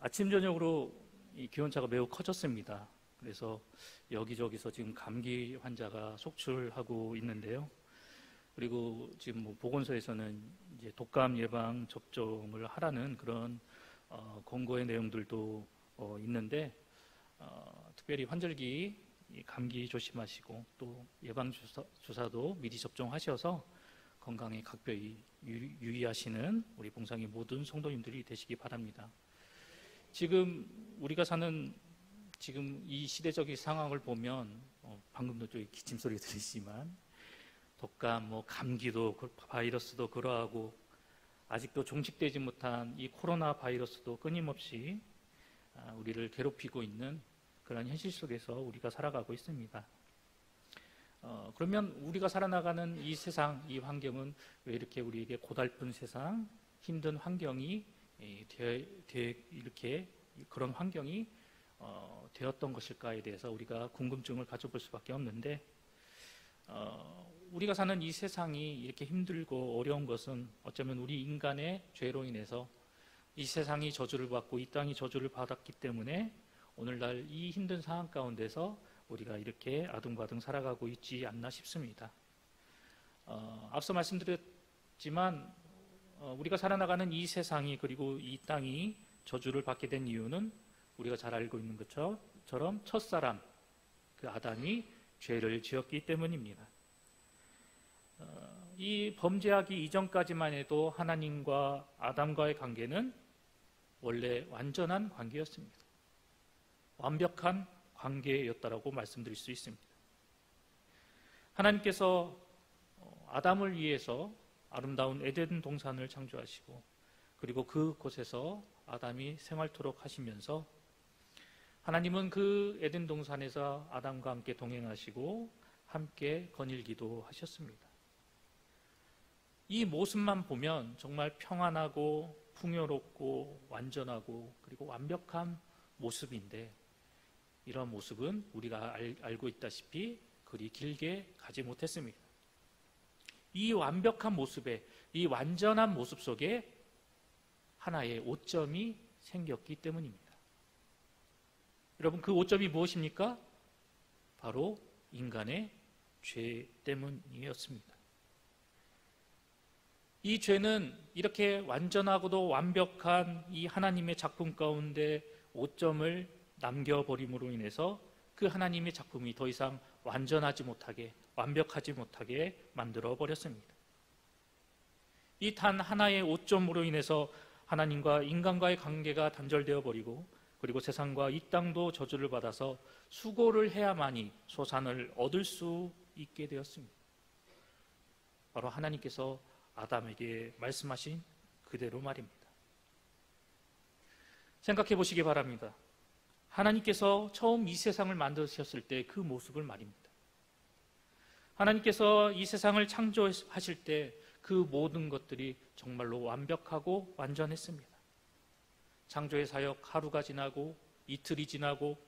아침 저녁으로 이 기온차가 매우 커졌습니다. 그래서 여기저기서 지금 감기 환자가 속출하고 있는데요. 그리고 지금 뭐 보건소에서는 이제 독감 예방 접종을 하라는 그런 권고의 내용들도 있는데, 특별히 환절기 감기 조심하시고 또 예방 주사도 미리 접종하셔서 건강에 각별히 유의하시는 우리 봉상의 모든 성도님들이 되시기 바랍니다. 지금 우리가 사는 지금 이 시대적인 상황을 보면 방금도 좀 기침 소리 들리시지만 독감, 감기도 바이러스도 그러하고 아직도 종식되지 못한 이 코로나 바이러스도 끊임없이 우리를 괴롭히고 있는 그런 현실 속에서 우리가 살아가고 있습니다. 그러면 우리가 살아나가는 이 세상, 이 환경은 왜 이렇게 우리에게 고달픈 세상, 힘든 환경이 이렇게 그런 환경이 되었던 것일까에 대해서 우리가 궁금증을 가져볼 수밖에 없는데, 우리가 사는 이 세상이 이렇게 힘들고 어려운 것은 어쩌면 우리 인간의 죄로 인해서 이 세상이 저주를 받고 이 땅이 저주를 받았기 때문에 오늘날 이 힘든 상황 가운데서 우리가 이렇게 아둥바둥 살아가고 있지 않나 싶습니다. 앞서 말씀드렸지만 우리가 살아나가는 이 세상이 그리고 이 땅이 저주를 받게 된 이유는 우리가 잘 알고 있는 것처럼 첫사람, 그 아담이 죄를 지었기 때문입니다. 이 범죄하기 이전까지만 해도 하나님과 아담과의 관계는 원래 완전한 관계였습니다. 완벽한 관계였다라고 말씀드릴 수 있습니다. 하나님께서 아담을 위해서 아름다운 에덴 동산을 창조하시고 그리고 그곳에서 아담이 생활토록 하시면서 하나님은 그 에덴 동산에서 아담과 함께 동행하시고 함께 거닐기도 하셨습니다. 이 모습만 보면 정말 평안하고 풍요롭고 완전하고 그리고 완벽한 모습인데, 이런 모습은 우리가 알고 있다시피 그리 길게 가지 못했습니다. 이 완벽한 모습에, 이 완전한 모습 속에 하나의 오점이 생겼기 때문입니다. 여러분, 그 오점이 무엇입니까? 바로 인간의 죄 때문이었습니다. 이 죄는 이렇게 완전하고도 완벽한 이 하나님의 작품 가운데 오점을 남겨버림으로 인해서 그 하나님의 작품이 더 이상 완전하지 못하게, 완벽하지 못하게 만들어 버렸습니다. 이 단 하나의 오점으로 인해서 하나님과 인간과의 관계가 단절되어 버리고, 그리고 세상과 이 땅도 저주를 받아서 수고를 해야만이 소산을 얻을 수 있게 되었습니다. 바로 하나님께서 아담에게 말씀하신 그대로 말입니다. 생각해 보시기 바랍니다. 하나님께서 처음 이 세상을 만드셨을 때 그 모습을 말입니다. 하나님께서 이 세상을 창조하실 때 그 모든 것들이 정말로 완벽하고 완전했습니다. 창조의 사역 하루가 지나고 이틀이 지나고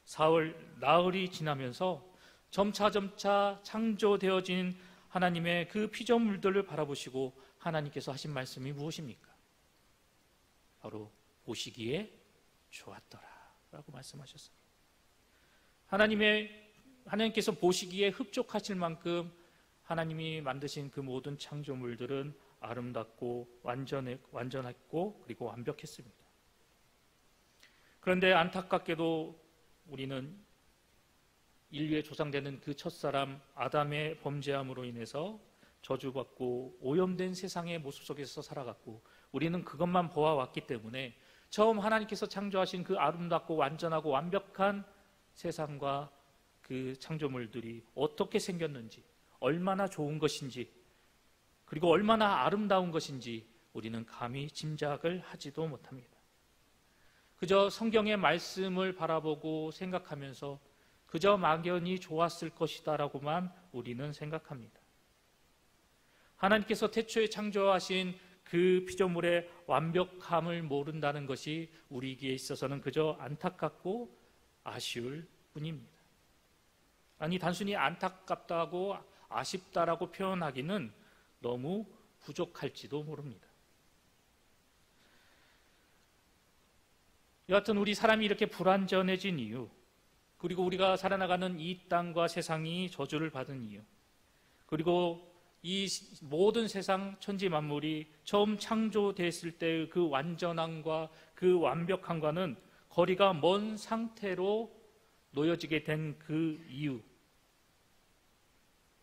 사흘, 나흘이 지나면서 점차 창조되어진 하나님의 그 피조물들을 바라보시고 하나님께서 하신 말씀이 무엇입니까? 바로 보시기에 좋았더라 라고 말씀하셨습니다. 하나님께서 보시기에 흡족하실 만큼 하나님이 만드신 그 모든 창조물들은 아름답고 완전했고 그리고 완벽했습니다. 그런데 안타깝게도 우리는 인류의 조상되는 그 첫사람 아담의 범죄함으로 인해서 저주받고 오염된 세상의 모습 속에서 살아갔고, 우리는 그것만 보아왔기 때문에 처음 하나님께서 창조하신 그 아름답고 완전하고 완벽한 세상과 그 창조물들이 어떻게 생겼는지, 얼마나 좋은 것인지, 그리고 얼마나 아름다운 것인지 우리는 감히 짐작을 하지도 못합니다. 그저 성경의 말씀을 바라보고 생각하면서 그저 막연히 좋았을 것이다라고만 우리는 생각합니다. 하나님께서 태초에 창조하신 그 피조물의 완벽함을 모른다는 것이 우리에게 있어서는 그저 안타깝고 아쉬울 뿐입니다. 아니, 단순히 안타깝다고 아쉽다라고 표현하기는 너무 부족할지도 모릅니다. 여하튼 우리 사람이 이렇게 불완전해진 이유, 그리고 우리가 살아나가는 이 땅과 세상이 저주를 받은 이유, 그리고 이 모든 세상 천지 만물이 처음 창조됐을 때의 그 완전함과 그 완벽함과는 거리가 먼 상태로 놓여지게 된 그 이유,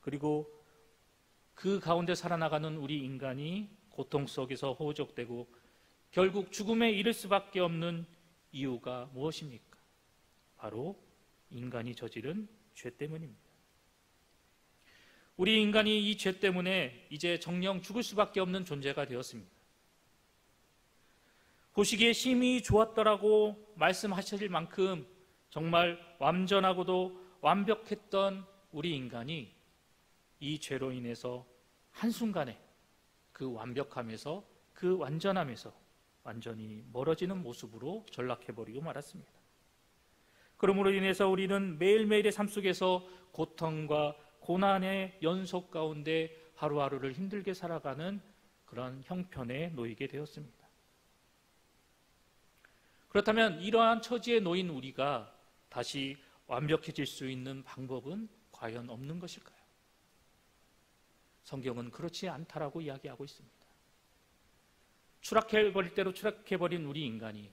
그리고 그 가운데 살아나가는 우리 인간이 고통 속에서 호적되고 결국 죽음에 이를 수밖에 없는 이유가 무엇입니까? 바로 인간이 저지른 죄 때문입니다. 우리 인간이 이 죄 때문에 이제 정령 죽을 수밖에 없는 존재가 되었습니다. 보시기에 심히 좋았더라고 말씀하실 만큼 정말 완전하고도 완벽했던 우리 인간이 이 죄로 인해서 한순간에 그 완벽함에서, 그 완전함에서 완전히 멀어지는 모습으로 전락해버리고 말았습니다. 그러므로 인해서 우리는 매일매일의 삶 속에서 고통과 고난의 연속 가운데 하루하루를 힘들게 살아가는 그런 형편에 놓이게 되었습니다. 그렇다면 이러한 처지에 놓인 우리가 다시 완벽해질 수 있는 방법은 과연 없는 것일까요? 성경은 그렇지 않다라고 이야기하고 있습니다. 추락해버릴 대로 추락해버린 우리 인간이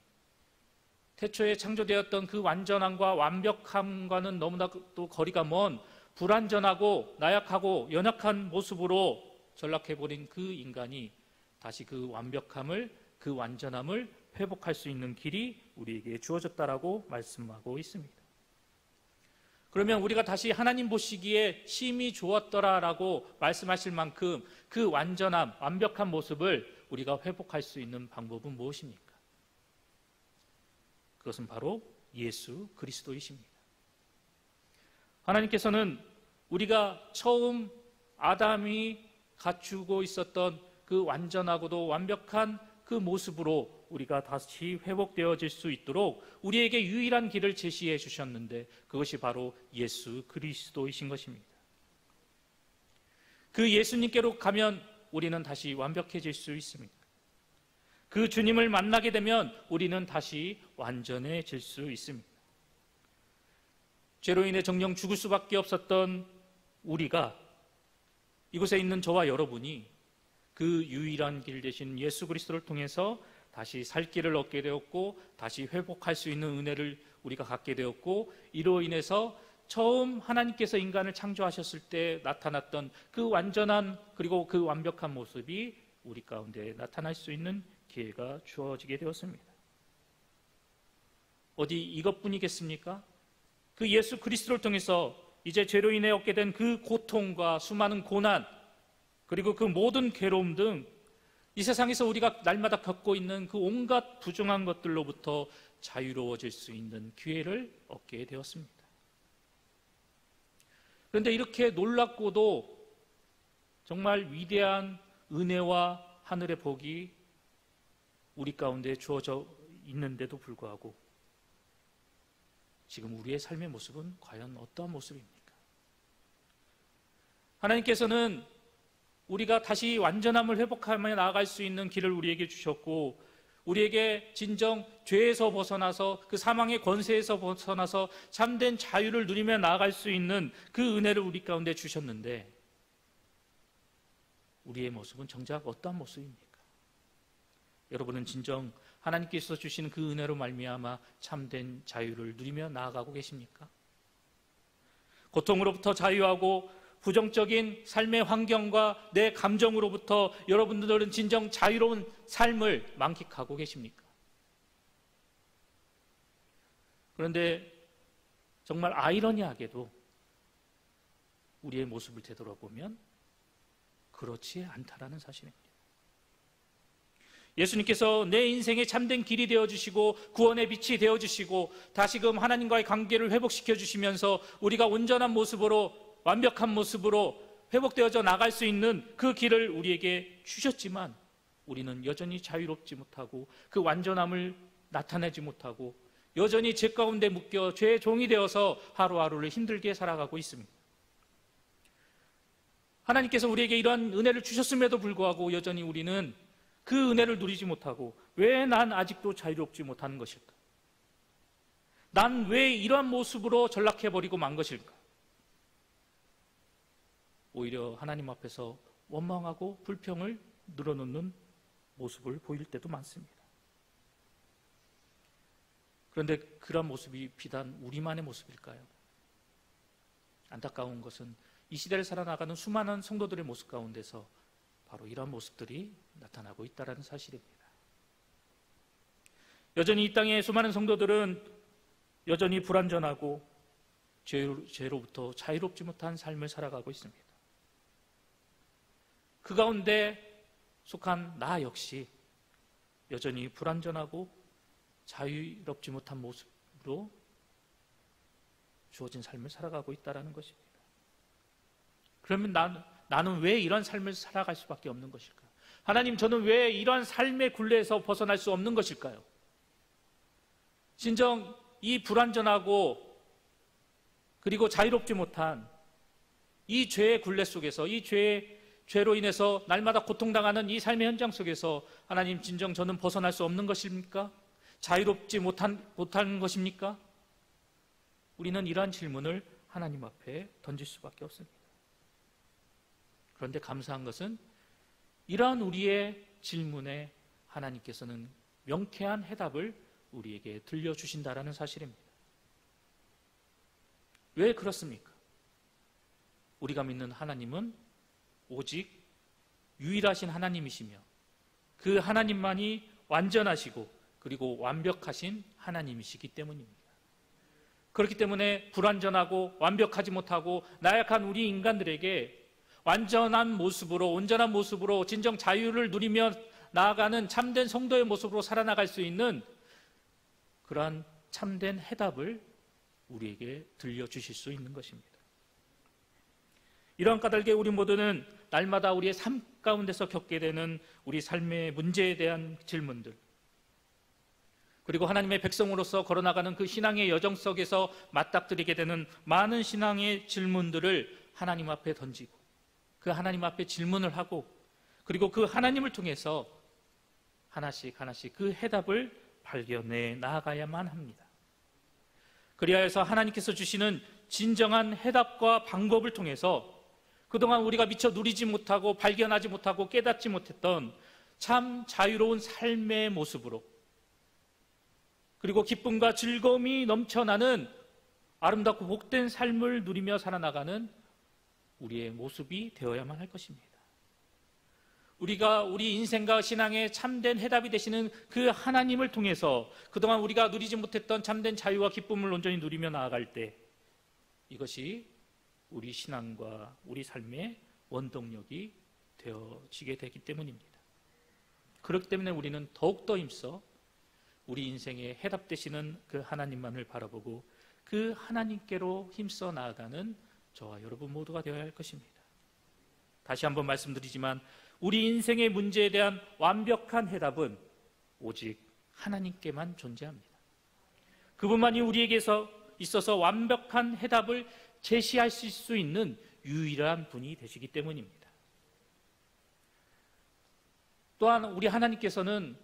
태초에 창조되었던 그 완전함과 완벽함과는 너무나도 거리가 먼 불완전하고 나약하고 연약한 모습으로 전락해버린 그 인간이 다시 그 완벽함을, 그 완전함을 회복할 수 있는 길이 우리에게 주어졌다라고 말씀하고 있습니다. 그러면 우리가 다시 하나님 보시기에 심히 좋았더라라고 말씀하실 만큼 그 완전함, 완벽한 모습을 우리가 회복할 수 있는 방법은 무엇입니까? 그것은 바로 예수 그리스도이십니다. 하나님께서는 우리가 처음 아담이 갖추고 있었던 그 완전하고도 완벽한 그 모습으로 우리가 다시 회복되어질 수 있도록 우리에게 유일한 길을 제시해 주셨는데 그것이 바로 예수 그리스도이신 것입니다. 그 예수님께로 가면 우리는 다시 완벽해질 수 있습니다. 그 주님을 만나게 되면 우리는 다시 완전해질 수 있습니다. 죄로 인해 정령 죽을 수밖에 없었던 우리가, 이곳에 있는 저와 여러분이 그 유일한 길 되신 예수 그리스도를 통해서 다시 살 길을 얻게 되었고 다시 회복할 수 있는 은혜를 우리가 갖게 되었고, 이로 인해서 처음 하나님께서 인간을 창조하셨을 때 나타났던 그 완전한 그리고 그 완벽한 모습이 우리 가운데 나타날 수 있는 기회가 주어지게 되었습니다. 어디 이것뿐이겠습니까? 그 예수 그리스도를 통해서 이제 죄로 인해 얻게 된 그 고통과 수많은 고난, 그리고 그 모든 괴로움 등 이 세상에서 우리가 날마다 겪고 있는 그 온갖 부정한 것들로부터 자유로워질 수 있는 기회를 얻게 되었습니다. 그런데 이렇게 놀랍고도 정말 위대한 은혜와 하늘의 복이 우리 가운데 주어져 있는데도 불구하고 지금 우리의 삶의 모습은 과연 어떠한 모습입니까? 하나님께서는 우리가 다시 완전함을 회복하며 나아갈 수 있는 길을 우리에게 주셨고, 우리에게 진정 죄에서 벗어나서 그 사망의 권세에서 벗어나서 참된 자유를 누리며 나아갈 수 있는 그 은혜를 우리 가운데 주셨는데, 우리의 모습은 정작 어떠한 모습입니까? 여러분은 진정 하나님께서 주신 그 은혜로 말미암아 참된 자유를 누리며 나아가고 계십니까? 고통으로부터 자유하고 부정적인 삶의 환경과 내 감정으로부터 여러분들은 진정 자유로운 삶을 만끽하고 계십니까? 그런데 정말 아이러니하게도 우리의 모습을 되돌아보면 그렇지 않다라는 사실입니다. 예수님께서 내 인생의 참된 길이 되어주시고 구원의 빛이 되어주시고 다시금 하나님과의 관계를 회복시켜 주시면서 우리가 온전한 모습으로, 완벽한 모습으로 회복되어져 나갈 수 있는 그 길을 우리에게 주셨지만 우리는 여전히 자유롭지 못하고 그 완전함을 나타내지 못하고 여전히 죄 가운데 묶여 죄의 종이 되어서 하루하루를 힘들게 살아가고 있습니다. 하나님께서 우리에게 이러한 은혜를 주셨음에도 불구하고 여전히 우리는 그 은혜를 누리지 못하고 왜 난 아직도 자유롭지 못하는 것일까? 난 왜 이러한 모습으로 전락해버리고 만 것일까? 오히려 하나님 앞에서 원망하고 불평을 늘어놓는 모습을 보일 때도 많습니다. 그런데 그런 모습이 비단 우리만의 모습일까요? 안타까운 것은 이 시대를 살아나가는 수많은 성도들의 모습 가운데서 바로 이런 모습들이 나타나고 있다는 사실입니다. 여전히 이 땅의 수많은 성도들은 여전히 불완전하고 죄로부터 자유롭지 못한 삶을 살아가고 있습니다. 그 가운데 속한 나 역시 여전히 불완전하고 자유롭지 못한 모습으로 주어진 삶을 살아가고 있다는 것입니다. 그러면 나는 왜 이런 삶을 살아갈 수밖에 없는 것일까? 하나님, 저는 왜 이러한 삶의 굴레에서 벗어날 수 없는 것일까요? 진정 이 불완전하고 그리고 자유롭지 못한 이 죄의 굴레 속에서, 이 죄로 인해서 날마다 고통당하는 이 삶의 현장 속에서 하나님, 진정 저는 벗어날 수 없는 것입니까? 자유롭지 못한 것입니까? 우리는 이러한 질문을 하나님 앞에 던질 수밖에 없습니다. 그런데 감사한 것은 이러한 우리의 질문에 하나님께서는 명쾌한 해답을 우리에게 들려주신다라는 사실입니다. 왜 그렇습니까? 우리가 믿는 하나님은 오직 유일하신 하나님이시며 그 하나님만이 완전하시고 그리고 완벽하신 하나님이시기 때문입니다. 그렇기 때문에 불완전하고 완벽하지 못하고 나약한 우리 인간들에게 완전한 모습으로, 온전한 모습으로 진정 자유를 누리며 나아가는 참된 성도의 모습으로 살아나갈 수 있는 그러한 참된 해답을 우리에게 들려주실 수 있는 것입니다. 이러한 까닭에 우리 모두는 날마다 우리의 삶 가운데서 겪게 되는 우리 삶의 문제에 대한 질문들, 그리고 하나님의 백성으로서 걸어나가는 그 신앙의 여정 속에서 맞닥뜨리게 되는 많은 신앙의 질문들을 하나님 앞에 던지고 그 하나님 앞에 질문을 하고 그리고 그 하나님을 통해서 하나씩 그 해답을 발견해 나아가야만 합니다. 그리하여서 하나님께서 주시는 진정한 해답과 방법을 통해서 그동안 우리가 미처 누리지 못하고 발견하지 못하고 깨닫지 못했던 참 자유로운 삶의 모습으로, 그리고 기쁨과 즐거움이 넘쳐나는 아름답고 복된 삶을 누리며 살아나가는 우리의 모습이 되어야만 할 것입니다. 우리가 우리 인생과 신앙의 참된 해답이 되시는 그 하나님을 통해서 그동안 우리가 누리지 못했던 참된 자유와 기쁨을 온전히 누리며 나아갈 때 이것이 우리 신앙과 우리 삶의 원동력이 되어지게 되기 때문입니다. 그렇기 때문에 우리는 더욱더 힘써 우리 인생의 해답 되시는 그 하나님만을 바라보고 그 하나님께로 힘써 나아가는 저와 여러분 모두가 되어야 할 것입니다. 다시 한번 말씀드리지만 우리 인생의 문제에 대한 완벽한 해답은 오직 하나님께만 존재합니다. 그분만이 우리에게서 있어서 완벽한 해답을 제시하실 수 있는 유일한 분이 되시기 때문입니다. 또한 우리 하나님께서는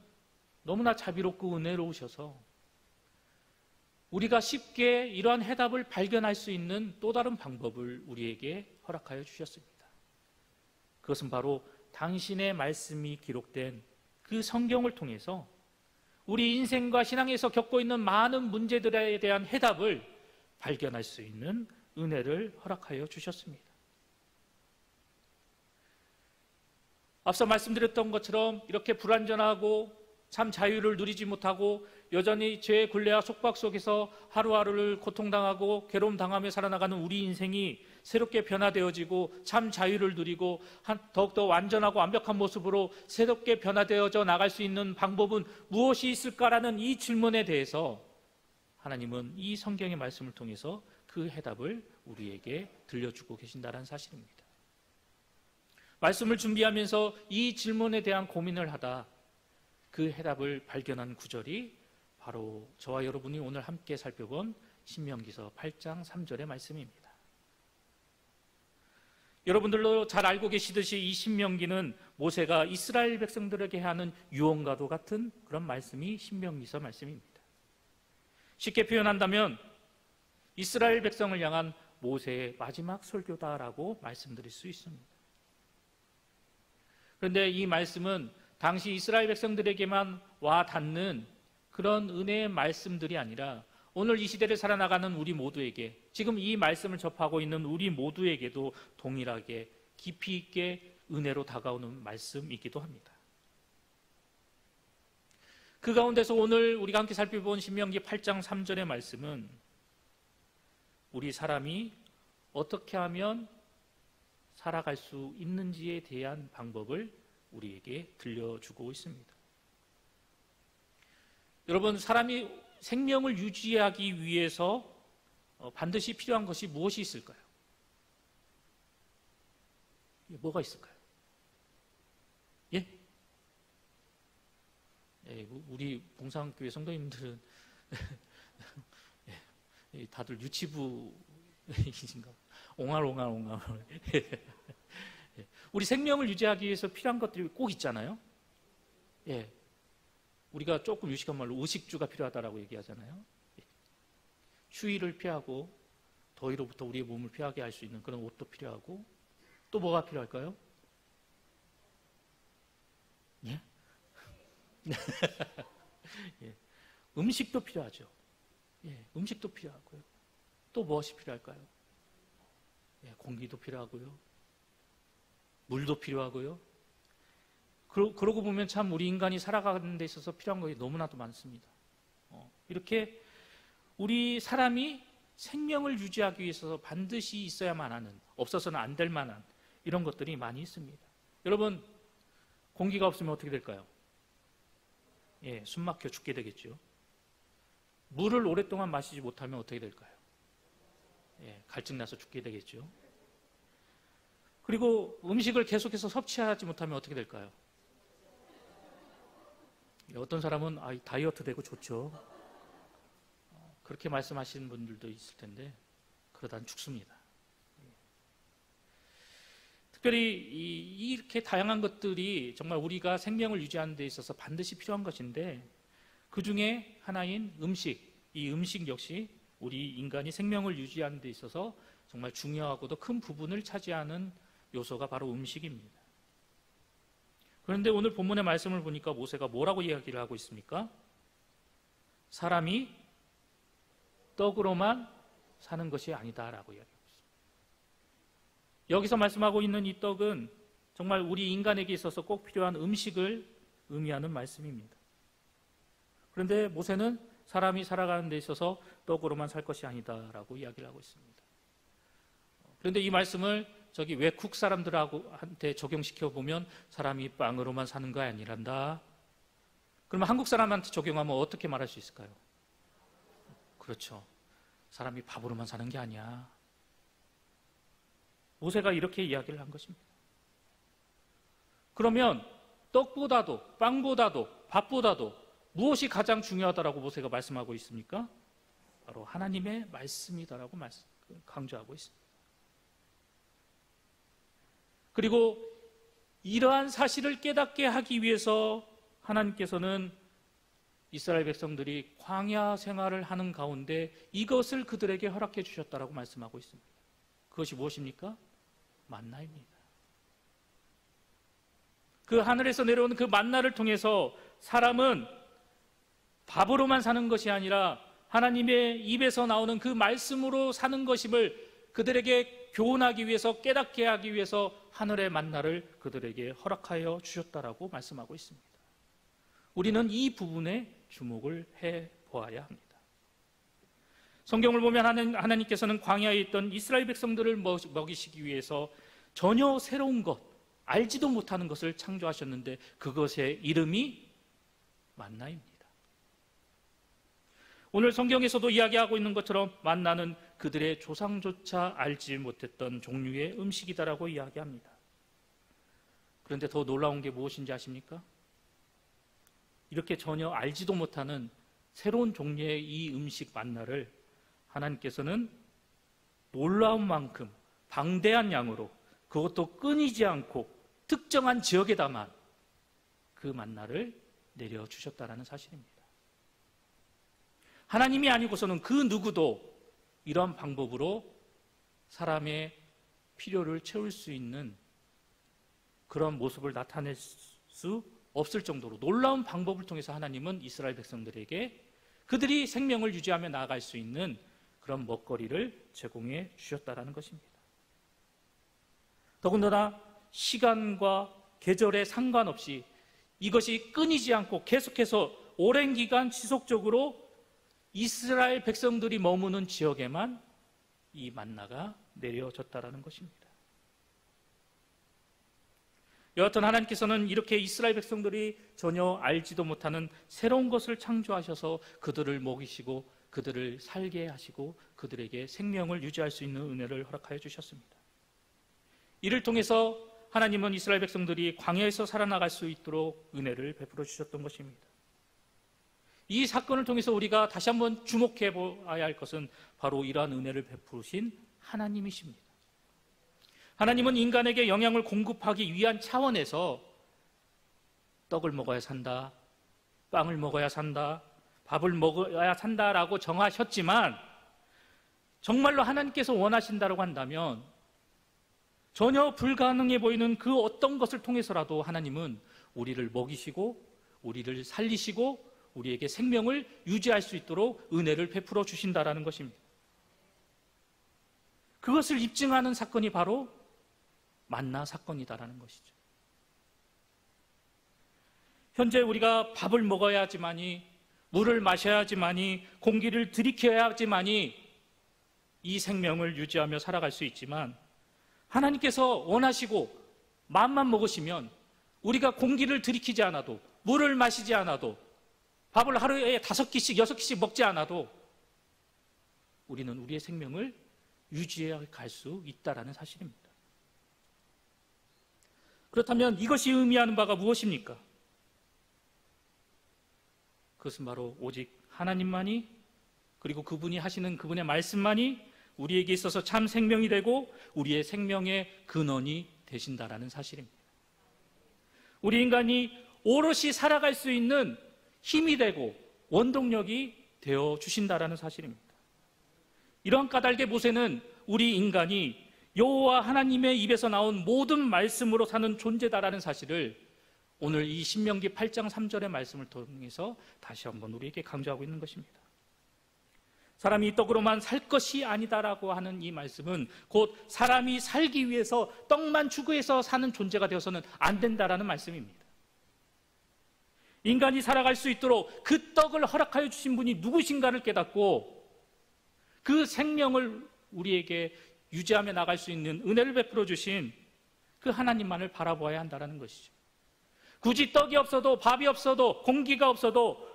너무나 자비롭고 은혜로우셔서 우리가 쉽게 이러한 해답을 발견할 수 있는 또 다른 방법을 우리에게 허락하여 주셨습니다. 그것은 바로 당신의 말씀이 기록된 그 성경을 통해서 우리 인생과 신앙에서 겪고 있는 많은 문제들에 대한 해답을 발견할 수 있는 은혜를 허락하여 주셨습니다. 앞서 말씀드렸던 것처럼 이렇게 불완전하고 참 자유를 누리지 못하고 여전히 죄의 굴레와 속박 속에서 하루하루를 고통당하고 괴로움당하며 살아나가는 우리 인생이 새롭게 변화되어지고 참 자유를 누리고 더욱더 완전하고 완벽한 모습으로 새롭게 변화되어져 나갈 수 있는 방법은 무엇이 있을까라는 이 질문에 대해서 하나님은 이 성경의 말씀을 통해서 그 해답을 우리에게 들려주고 계신다는 사실입니다. 말씀을 준비하면서 이 질문에 대한 고민을 하다 그 해답을 발견한 구절이 바로 저와 여러분이 오늘 함께 살펴본 신명기서 8장 3절의 말씀입니다. 여러분들도 잘 알고 계시듯이 이 신명기는 모세가 이스라엘 백성들에게 하는 유언과도 같은 그런 말씀이 신명기서 말씀입니다. 쉽게 표현한다면 이스라엘 백성을 향한 모세의 마지막 설교다라고 말씀드릴 수 있습니다. 그런데 이 말씀은 당시 이스라엘 백성들에게만 와 닿는 그런 은혜의 말씀들이 아니라 오늘 이 시대를 살아나가는 우리 모두에게, 지금 이 말씀을 접하고 있는 우리 모두에게도 동일하게 깊이 있게 은혜로 다가오는 말씀이기도 합니다. 그 가운데서 오늘 우리가 함께 살펴본 신명기 8장 3절의 말씀은 우리 사람이 어떻게 하면 살아갈 수 있는지에 대한 방법을 우리에게 들려주고 있습니다. 여러분, 사람이 생명을 유지하기 위해서 반드시 필요한 것이 무엇이 있을까요? 뭐가 있을까요? 예? 우리 봉상교회 성도님들은 다들 유치부이신가? 옹알옹알. 우리 생명을 유지하기 위해서 필요한 것들이 꼭 있잖아요. 예. 우리가 조금 유식한 말로 의식주가 필요하다라고 얘기하잖아요. 추위를 피하고 더위로부터 우리의 몸을 피하게 할 수 있는 그런 옷도 필요하고, 또 뭐가 필요할까요? 예? 예. 음식도 필요하죠. 예. 음식도 필요하고요. 또 무엇이 필요할까요? 예. 공기도 필요하고요. 물도 필요하고요. 그러고 보면 참 우리 인간이 살아가는 데 있어서 필요한 것이 너무나도 많습니다. 이렇게 우리 사람이 생명을 유지하기 위해서 반드시 있어야만 하는, 없어서는 안 될 만한 이런 것들이 많이 있습니다. 여러분, 공기가 없으면 어떻게 될까요? 예, 숨 막혀 죽게 되겠죠. 물을 오랫동안 마시지 못하면 어떻게 될까요? 예, 갈증나서 죽게 되겠죠. 그리고 음식을 계속해서 섭취하지 못하면 어떻게 될까요? 어떤 사람은 다이어트 되고 좋죠. 그렇게 말씀하시는 분들도 있을 텐데 그러다는 죽습니다. 특별히 이렇게 다양한 것들이 정말 우리가 생명을 유지하는 데 있어서 반드시 필요한 것인데, 그 중에 하나인 음식, 이 음식 역시 우리 인간이 생명을 유지하는 데 있어서 정말 중요하고도 큰 부분을 차지하는 요소가 바로 음식입니다. 그런데 오늘 본문의 말씀을 보니까 모세가 뭐라고 이야기를 하고 있습니까? 사람이 떡으로만 사는 것이 아니다라고 이야기하고 있습니다. 여기서 말씀하고 있는 이 떡은 정말 우리 인간에게 있어서 꼭 필요한 음식을 의미하는 말씀입니다. 그런데 모세는 사람이 살아가는 데 있어서 떡으로만 살 것이 아니다라고 이야기를 하고 있습니다. 그런데 이 말씀을 저기 외국 사람들한테 적용시켜 보면 사람이 빵으로만 사는 거 아니란다. 그러면 한국 사람한테 적용하면 어떻게 말할 수 있을까요? 그렇죠. 사람이 밥으로만 사는 게 아니야. 모세가 이렇게 이야기를 한 것입니다. 그러면 떡보다도 빵보다도 밥보다도 무엇이 가장 중요하다라고 모세가 말씀하고 있습니까? 바로 하나님의 말씀이다라고 강조하고 있습니다. 그리고 이러한 사실을 깨닫게 하기 위해서 하나님께서는 이스라엘 백성들이 광야 생활을 하는 가운데 이것을 그들에게 허락해 주셨다라고 말씀하고 있습니다. 그것이 무엇입니까? 만나입니다. 그 하늘에서 내려오는 그 만나를 통해서 사람은 밥으로만 사는 것이 아니라 하나님의 입에서 나오는 그 말씀으로 사는 것임을 그들에게 교훈하기 위해서, 깨닫게 하기 위해서 하늘의 만나를 그들에게 허락하여 주셨다라고 말씀하고 있습니다. 우리는 이 부분에 주목을 해 보아야 합니다. 성경을 보면 하나님께서는 광야에 있던 이스라엘 백성들을 먹이시기 위해서 전혀 새로운 것, 알지도 못하는 것을 창조하셨는데 그것의 이름이 만나입니다. 오늘 성경에서도 이야기하고 있는 것처럼 만나는 그들의 조상조차 알지 못했던 종류의 음식이다라고 이야기합니다. 그런데 더 놀라운 게 무엇인지 아십니까? 이렇게 전혀 알지도 못하는 새로운 종류의 이 음식 만나를 하나님께서는 놀라운 만큼 방대한 양으로, 그것도 끊이지 않고 특정한 지역에다만 그 만나를 내려주셨다는 사실입니다. 하나님이 아니고서는 그 누구도 이러한 방법으로 사람의 필요를 채울 수 있는 그런 모습을 나타낼 수 없을 정도로 놀라운 방법을 통해서 하나님은 이스라엘 백성들에게 그들이 생명을 유지하며 나아갈 수 있는 그런 먹거리를 제공해 주셨다는 것입니다. 더군다나 시간과 계절에 상관없이 이것이 끊이지 않고 계속해서 오랜 기간 지속적으로 이스라엘 백성들이 머무는 지역에만 이 만나가 내려졌다라는 것입니다. 여하튼 하나님께서는 이렇게 이스라엘 백성들이 전혀 알지도 못하는 새로운 것을 창조하셔서 그들을 먹이시고 그들을 살게 하시고 그들에게 생명을 유지할 수 있는 은혜를 허락하여 주셨습니다. 이를 통해서 하나님은 이스라엘 백성들이 광야에서 살아나갈 수 있도록 은혜를 베풀어 주셨던 것입니다. 이 사건을 통해서 우리가 다시 한번 주목해 보아야 할 것은 바로 이러한 은혜를 베푸신 하나님이십니다. 하나님은 인간에게 영양을 공급하기 위한 차원에서 떡을 먹어야 산다, 빵을 먹어야 산다, 밥을 먹어야 산다라고 정하셨지만 정말로 하나님께서 원하신다고 한다면 전혀 불가능해 보이는 그 어떤 것을 통해서라도 하나님은 우리를 먹이시고 우리를 살리시고 우리에게 생명을 유지할 수 있도록 은혜를 베풀어 주신다라는 것입니다. 그것을 입증하는 사건이 바로 만나 사건이다라는 것이죠. 현재 우리가 밥을 먹어야지만이, 물을 마셔야지만이, 공기를 들이켜야지만이 이 생명을 유지하며 살아갈 수 있지만 하나님께서 원하시고 마음만 먹으시면 우리가 공기를 들이키지 않아도, 물을 마시지 않아도, 밥을 하루에 5끼씩 6끼씩 먹지 않아도 우리는 우리의 생명을 유지해 갈 수 있다는 사실입니다. 그렇다면 이것이 의미하는 바가 무엇입니까? 그것은 바로 오직 하나님만이, 그리고 그분이 하시는 그분의 말씀만이 우리에게 있어서 참 생명이 되고 우리의 생명의 근원이 되신다라는 사실입니다. 우리 인간이 오롯이 살아갈 수 있는 힘이 되고 원동력이 되어 주신다라는 사실입니다. 이러한 까닭의 모세는 우리 인간이 여호와 하나님의 입에서 나온 모든 말씀으로 사는 존재다라는 사실을 오늘 이 신명기 8장 3절의 말씀을 통해서 다시 한번 우리에게 강조하고 있는 것입니다. 사람이 떡으로만 살 것이 아니다라고 하는 이 말씀은 곧 사람이 살기 위해서 떡만 추구해서 사는 존재가 되어서는 안 된다라는 말씀입니다. 인간이 살아갈 수 있도록 그 떡을 허락하여 주신 분이 누구신가를 깨닫고 그 생명을 우리에게 유지하며 나갈 수 있는 은혜를 베풀어 주신 그 하나님만을 바라보아야 한다는 것이죠. 굳이 떡이 없어도, 밥이 없어도, 공기가 없어도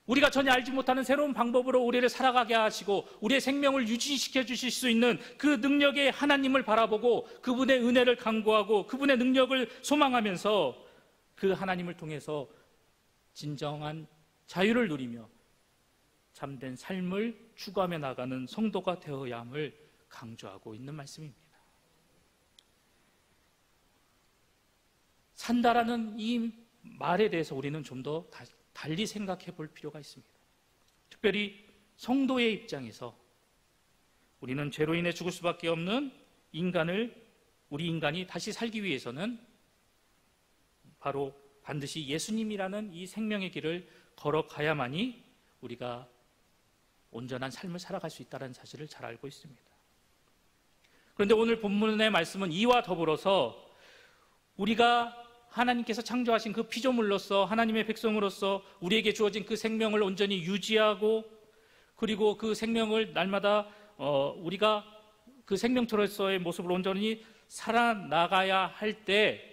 우리가 전혀 알지 못하는 새로운 방법으로 우리를 살아가게 하시고 우리의 생명을 유지시켜 주실 수 있는 그 능력의 하나님을 바라보고 그분의 은혜를 간구하고 그분의 능력을 소망하면서 그 하나님을 통해서 진정한 자유를 누리며 참된 삶을 추구하며 나가는 성도가 되어야 함을 강조하고 있는 말씀입니다. 산다라는 이 말에 대해서 우리는 좀 더 달리 생각해 볼 필요가 있습니다. 특별히 성도의 입장에서 우리는 죄로 인해 죽을 수밖에 없는 우리 인간이 다시 살기 위해서는 바로 반드시 예수님이라는 이 생명의 길을 걸어가야만이 우리가 온전한 삶을 살아갈 수 있다는 사실을 잘 알고 있습니다. 그런데 오늘 본문의 말씀은 이와 더불어서 우리가 하나님께서 창조하신 그 피조물로서 하나님의 백성으로서 우리에게 주어진 그 생명을 온전히 유지하고 그리고 그 생명을 날마다 우리가 그 생명체로서의 모습을 온전히 살아나가야 할 때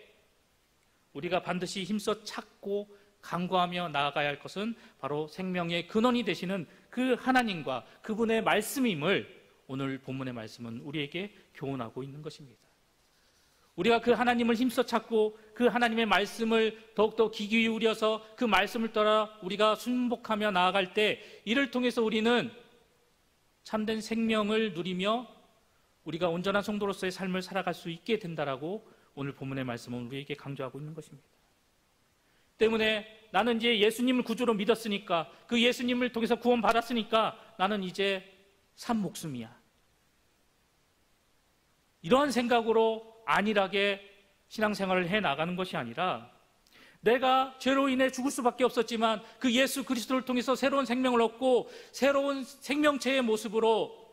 우리가 반드시 힘써 찾고 간구하며 나아가야 할 것은 바로 생명의 근원이 되시는 그 하나님과 그분의 말씀임을 오늘 본문의 말씀은 우리에게 교훈하고 있는 것입니다. 우리가 그 하나님을 힘써 찾고 그 하나님의 말씀을 더욱더 귀 기울여서 그 말씀을 따라 우리가 순복하며 나아갈 때 이를 통해서 우리는 참된 생명을 누리며 우리가 온전한 성도로서의 삶을 살아갈 수 있게 된다라고 오늘 본문의 말씀은 우리에게 강조하고 있는 것입니다. 때문에 나는 이제 예수님을 구주로 믿었으니까, 그 예수님을 통해서 구원받았으니까 나는 이제 산 목숨이야. 이러한 생각으로 안일하게 신앙생활을 해나가는 것이 아니라, 내가 죄로 인해 죽을 수밖에 없었지만 그 예수 그리스도를 통해서 새로운 생명을 얻고 새로운 생명체의 모습으로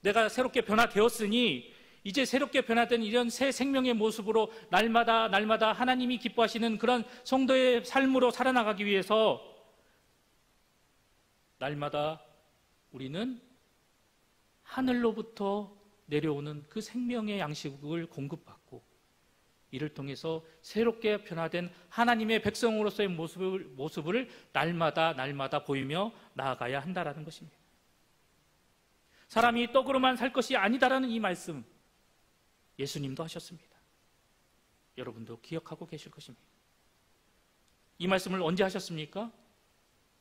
내가 새롭게 변화되었으니, 이제 새롭게 변화된 이런 새 생명의 모습으로 날마다 날마다 하나님이 기뻐하시는 그런 성도의 삶으로 살아나가기 위해서 날마다 우리는 하늘로부터 내려오는 그 생명의 양식을 공급받고, 이를 통해서 새롭게 변화된 하나님의 백성으로서의 모습을 날마다 보이며 나아가야 한다는 것입니다. 사람이 떡으로만 살 것이 아니다라는 이 말씀, 예수님도 하셨습니다. 여러분도 기억하고 계실 것입니다. 이 말씀을 언제 하셨습니까?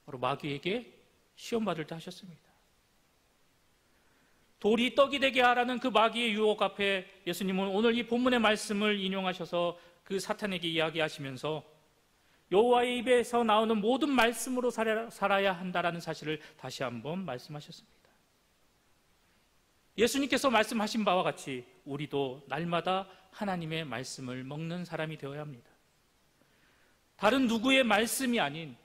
바로 마귀에게 시험받을 때 하셨습니다. 돌이 떡이 되게 하라는 그 마귀의 유혹 앞에 예수님은 오늘 이 본문의 말씀을 인용하셔서 그 사탄에게 이야기하시면서 여호와의 입에서 나오는 모든 말씀으로 살아야 한다라는 사실을 다시 한번 말씀하셨습니다. 예수님께서 말씀하신 바와 같이 우리도 날마다 하나님의 말씀을 먹는 사람이 되어야 합니다. 다른 누구의 말씀이 아닌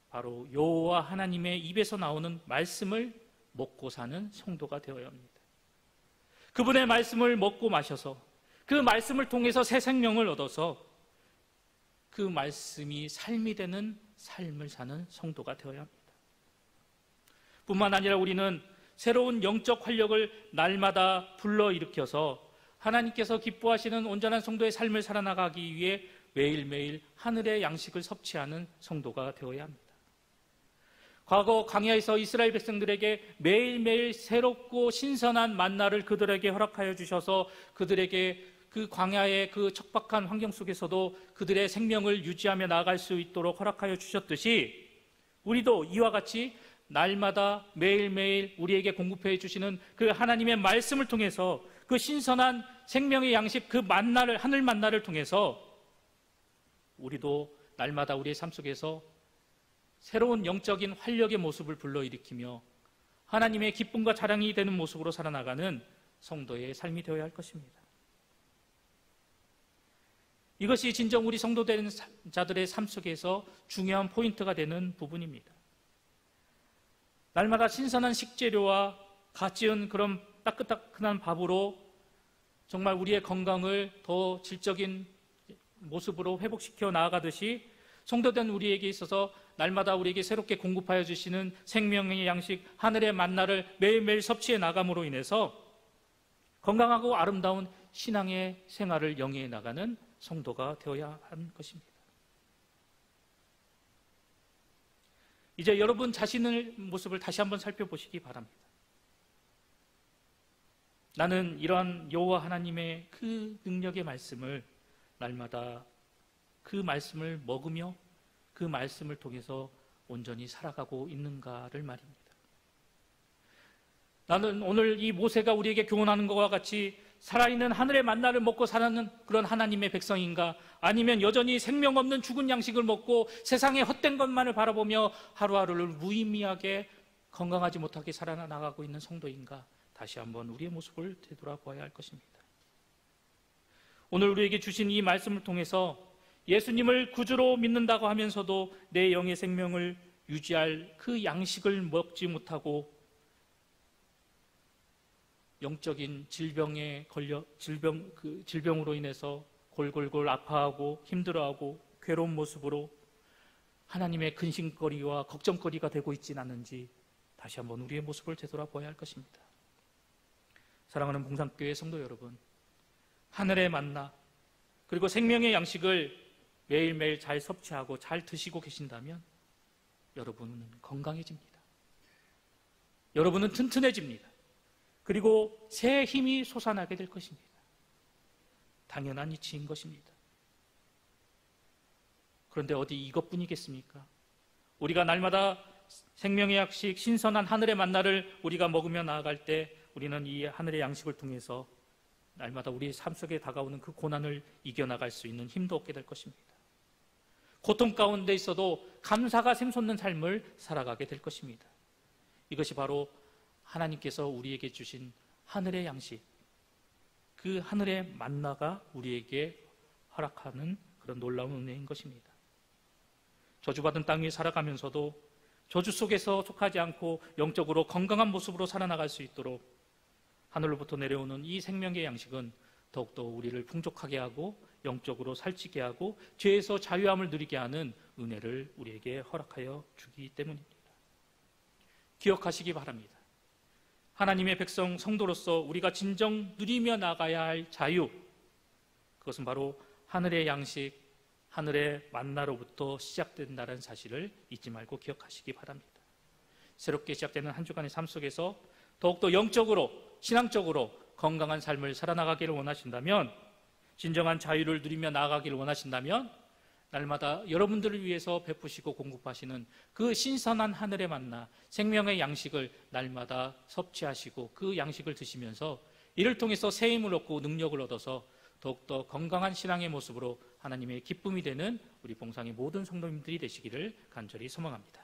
바로 여호와 하나님의 입에서 나오는 말씀을 먹고 사는 성도가 되어야 합니다. 그분의 말씀을 먹고 마셔서 그 말씀을 통해서 새 생명을 얻어서 그 말씀이 삶이 되는 삶을 사는 성도가 되어야 합니다. 뿐만 아니라 우리는 새로운 영적 활력을 날마다 불러일으켜서 하나님께서 기뻐하시는 온전한 성도의 삶을 살아나가기 위해 매일매일 하늘의 양식을 섭취하는 성도가 되어야 합니다. 과거 광야에서 이스라엘 백성들에게 매일매일 새롭고 신선한 만나를 그들에게 허락하여 주셔서 그들에게 그 광야의 그 척박한 환경 속에서도 그들의 생명을 유지하며 나아갈 수 있도록 허락하여 주셨듯이, 우리도 이와 같이 날마다 매일매일 우리에게 공급해 주시는 그 하나님의 말씀을 통해서 그 신선한 생명의 양식, 그 만나를, 하늘 만나를 통해서 우리도 날마다 우리의 삶 속에서 새로운 영적인 활력의 모습을 불러일으키며 하나님의 기쁨과 자랑이 되는 모습으로 살아나가는 성도의 삶이 되어야 할 것입니다. 이것이 진정 우리 성도된 자들의 삶 속에서 중요한 포인트가 되는 부분입니다. 날마다 신선한 식재료와 갓 지은 그런 따끈따끈한 밥으로 정말 우리의 건강을 더 질적인 모습으로 회복시켜 나아가듯이, 성도된 우리에게 있어서 날마다 우리에게 새롭게 공급하여 주시는 생명의 양식, 하늘의 만나를 매일매일 섭취해 나감으로 인해서 건강하고 아름다운 신앙의 생활을 영위해 나가는 성도가 되어야 하는 것입니다. 이제 여러분 자신의 모습을 다시 한번 살펴보시기 바랍니다. 나는 이러한 여호와 하나님의 그 능력의 말씀을 날마다 그 말씀을 먹으며 그 말씀을 통해서 온전히 살아가고 있는가를 말입니다. 나는 오늘 이 모세가 우리에게 교훈하는 것과 같이 살아있는 하늘의 만나를 먹고 사는 그런 하나님의 백성인가, 아니면 여전히 생명 없는 죽은 양식을 먹고 세상의 헛된 것만을 바라보며 하루하루를 무의미하게 건강하지 못하게 살아나가고 있는 성도인가, 다시 한번 우리의 모습을 되돌아보아야 할 것입니다. 오늘 우리에게 주신 이 말씀을 통해서 예수님을 구주로 믿는다고 하면서도 내 영의 생명을 유지할 그 양식을 먹지 못하고 영적인 질병에 걸려 질병으로 인해서 골골골 아파하고 힘들어하고 괴로운 모습으로 하나님의 근심거리와 걱정거리가 되고 있지는 않은지 다시 한번 우리의 모습을 되돌아보아야 할 것입니다. 사랑하는 봉산교회 성도 여러분, 하늘의 만나 그리고 생명의 양식을 매일매일 잘 섭취하고 잘 드시고 계신다면 여러분은 건강해집니다. 여러분은 튼튼해집니다. 그리고 새 힘이 솟아나게 될 것입니다. 당연한 이치인 것입니다. 그런데 어디 이것뿐이겠습니까? 우리가 날마다 생명의 양식, 신선한 하늘의 만나를 우리가 먹으며 나아갈 때 우리는 이 하늘의 양식을 통해서 날마다 우리의 삶 속에 다가오는 그 고난을 이겨나갈 수 있는 힘도 얻게 될 것입니다. 고통 가운데 있어도 감사가 샘솟는 삶을 살아가게 될 것입니다. 이것이 바로 하나님께서 우리에게 주신 하늘의 양식, 그 하늘의 만나가 우리에게 허락하는 그런 놀라운 은혜인 것입니다. 저주받은 땅 위에 살아가면서도 저주 속에서 속하지 않고 영적으로 건강한 모습으로 살아나갈 수 있도록 하늘로부터 내려오는 이 생명의 양식은 더욱더 우리를 풍족하게 하고 영적으로 살찌게 하고 죄에서 자유함을 누리게 하는 은혜를 우리에게 허락하여 주기 때문입니다. 기억하시기 바랍니다. 하나님의 백성 성도로서 우리가 진정 누리며 나가야 할 자유, 그것은 바로 하늘의 양식, 하늘의 만나로부터 시작된다는 사실을 잊지 말고 기억하시기 바랍니다. 새롭게 시작되는 한 주간의 삶 속에서 더욱더 영적으로, 신앙적으로 건강한 삶을 살아나가기를 원하신다면, 진정한 자유를 누리며 나아가기를 원하신다면 날마다 여러분들을 위해서 베푸시고 공급하시는 그 신선한 하늘의 만나, 생명의 양식을 날마다 섭취하시고 그 양식을 드시면서 이를 통해서 새 힘을 얻고 능력을 얻어서 더욱더 건강한 신앙의 모습으로 하나님의 기쁨이 되는 우리 봉상의 모든 성도님들이 되시기를 간절히 소망합니다.